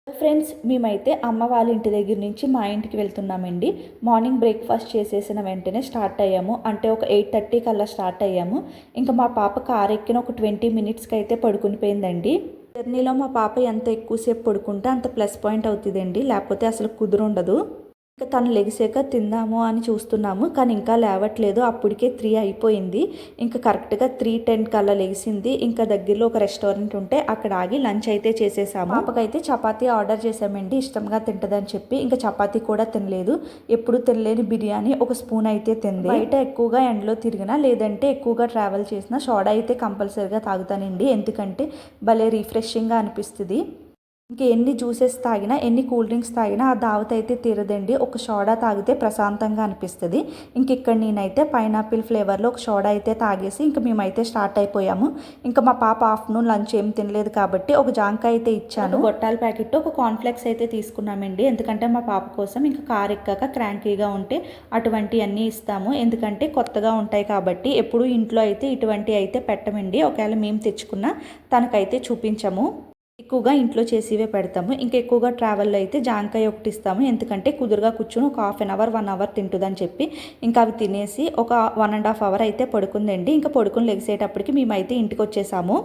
Friends, మేమైతే అమ్మ వాళ్ళ ఇంటి దగ్గర నుంచి మా ఇంటికి వెళ్తున్నామండి. మార్నింగ్ బ్రేక్ఫాస్ట్ చేసేసిన వెంటనే స్టార్ట్ అయ్యాము. అంటే ఒక 8:30 కల్లా స్టార్ట్ అయ్యాము. ఇంకా మా పాప కార్ ఎక్కిన ఒక 20 మినిట్స్కి అయితే పడుకుని పోయిందండి. జర్నీలో మా పాప ఎంత ఎక్కువసేపు పడుకుంటే అంత ప్లస్ పాయింట్ అవుతుందండి, లేకపోతే అసలు కుదురుండదు. ఇంకా తను లెగిసాక తిందాము అని చూస్తున్నాము, కానీ ఇంకా లేవట్లేదు. అప్పటికే 3 అయిపోయింది. ఇంకా కరెక్ట్గా 3:10 కల్లా లెగిసింది. ఇంకా దగ్గరలో ఒక రెస్టారెంట్ ఉంటే అక్కడ ఆగి లంచ్ అయితే చేసేసాము. పాపకైతే చపాతీ ఆర్డర్ చేసామండి, ఇష్టంగా తింటదని చెప్పి. ఇంకా చపాతీ కూడా తినలేదు. ఎప్పుడు తినలేని బిర్యానీ ఒక స్పూన్ అయితే తింది. బయట ఎక్కువగా ఎండలో తిరిగినా లేదంటే ఎక్కువగా ట్రావెల్ చేసినా సోడా అయితే కంపల్సరీగా తాగుతానండి, ఎందుకంటే భలే రిఫ్రెషింగ్గా అనిపిస్తుంది. ఇంకా ఎన్ని జ్యూసెస్ తాగినా ఎన్ని కూల్ డ్రింక్స్ తాగినా ఆ దావత్ అయితే తీరదండి. ఒక సోడా తాగితే ప్రశాంతంగా అనిపిస్తుంది. ఇంక ఇక్కడ నేనైతే పైనాపిల్ ఫ్లేవర్లో ఒక సోడా అయితే తాగేసి ఇంక మేమైతే స్టార్ట్ అయిపోయాము. ఇంకా మా పాప ఆఫ్టర్నూన్ లంచ్ ఏం తినలేదు కాబట్టి ఒక జాంకాయ అయితే ఇచ్చాను. గొట్టాల ప్యాకెట్ ఒక కార్న్ఫ్లెక్స్ అయితే తీసుకున్నామండి, ఎందుకంటే మా పాప కోసం ఇంకా కార్ ఎక్కాక క్రాంకీగా ఉంటే అటువంటివన్నీ ఇస్తాము. ఎందుకంటే కొత్తగా ఉంటాయి కాబట్టి. ఎప్పుడు ఇంట్లో అయితే ఇటువంటి అయితే పెట్టమండి. ఒకవేళ మేము తెచ్చుకున్నా తనకైతే చూపించము. ఎక్కువగా ఇంట్లో చేసివే పెడతాము. ఇంకా ఎక్కువగా ట్రావెల్లో అయితే జాంకాయ ఒకటి ఇస్తాము, ఎందుకంటే కుదురుగా కూర్చొని ఒక 1/2 అవర్ 1 అవర్ తింటుందని చెప్పి. ఇంకా అవి తినేసి ఒక 1.5 అవర్ అయితే పడుకుందండి. ఇంకా పడుకుని లెగిసేటప్పటికి మేమైతే ఇంటికి వచ్చేసాము.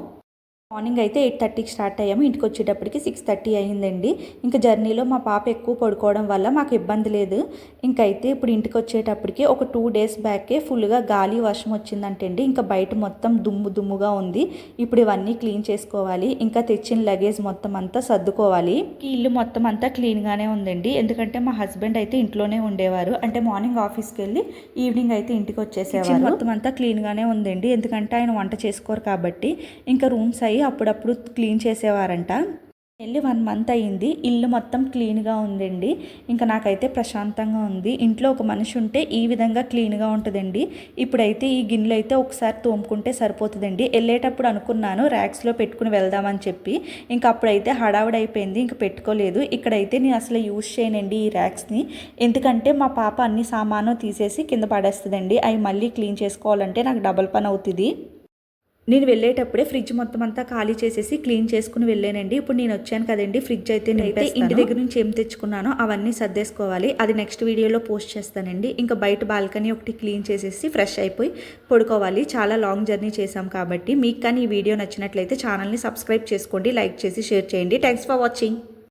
మార్నింగ్ అయితే 8:30కి స్టార్ట్ అయ్యాము. ఇంటికి వచ్చేటప్పటికి 6:30 అయ్యిందండి. ఇంకా జర్నీలో మా పాప ఎక్కువ పడుకోవడం వల్ల మాకు ఇబ్బంది లేదు. ఇంకైతే ఇప్పుడు ఇంటికి వచ్చేటప్పటికి ఒక 2 డేస్ బ్యాకే ఫుల్గా గాలి వర్షం వచ్చిందంటండి. ఇంకా బయట మొత్తం దుమ్ము దుమ్ముగా ఉంది. ఇప్పుడు ఇవన్నీ క్లీన్ చేసుకోవాలి. ఇంకా తెచ్చిన లగేజ్ మొత్తం అంతా సర్దుకోవాలి. ఇల్లు మొత్తం అంతా క్లీన్గానే ఉందండి, ఎందుకంటే మా హస్బెండ్ అయితే ఇంట్లోనే ఉండేవారు. అంటే మార్నింగ్ ఆఫీస్కి వెళ్ళి ఈవినింగ్ అయితే ఇంటికి వచ్చేసేవారు. మొత్తం అంతా క్లీన్గానే ఉందండి, ఎందుకంటే ఆయన వంట చేసుకోరు కాబట్టి. ఇంకా రూమ్స్ అప్పుడప్పుడు క్లీన్ చేసేవారంట. వెళ్ళి 1 మంత్ అయ్యింది. ఇల్లు మొత్తం క్లీన్గా ఉందండి. ఇంకా నాకైతే ప్రశాంతంగా ఉంది. ఇంట్లో ఒక మనిషి ఉంటే ఈ విధంగా క్లీన్గా ఉంటుందండి. ఇప్పుడైతే ఈ గిన్నెలు అయితే ఒకసారి తోముకుంటే సరిపోతుందండి. వెళ్ళేటప్పుడు అనుకున్నాను ర్యాక్స్లో పెట్టుకుని వెళ్దామని చెప్పి, ఇంకా అప్పుడైతే హడావుడి అయిపోయింది, ఇంకా పెట్టుకోలేదు. ఇక్కడైతే నేను అసలు యూజ్ చేయనండి ఈ ర్యాక్స్ని, ఎందుకంటే మా పాప అన్ని సామాను తీసేసి కింద పడేస్తుందండి. అవి మళ్ళీ క్లీన్ చేసుకోవాలంటే నాకు డబల్ పని అవుతుంది. నేను వెళ్ళేటప్పుడే ఫ్రిడ్జ్ మొత్తం అంతా ఖాళీ చేసేసి క్లీన్ చేసుకుని వెళ్ళానండి. ఇప్పుడు నేను వచ్చాను కదండి, ఫ్రిడ్జ్ అయితే నేనైతే ఇంటి దగ్గర నుంచి ఏం తెచ్చుకున్నానో అవన్నీ సర్దేసుకోవాలి. అది నెక్స్ట్ వీడియోలో పోస్ట్ చేస్తానండి. ఇంకా బయట బాల్కనీ ఒకటి క్లీన్ చేసేసి ఫ్రెష్ అయిపోయి పడుకోవాలి. చాలా లాంగ్ జర్నీ చేశాం కాబట్టి. మీకు కానీ ఈ వీడియో నచ్చినట్లయితే ఛానల్ని సబ్స్క్రైబ్ చేసుకోండి, లైక్ చేసి షేర్ చేయండి. Thanks for watching.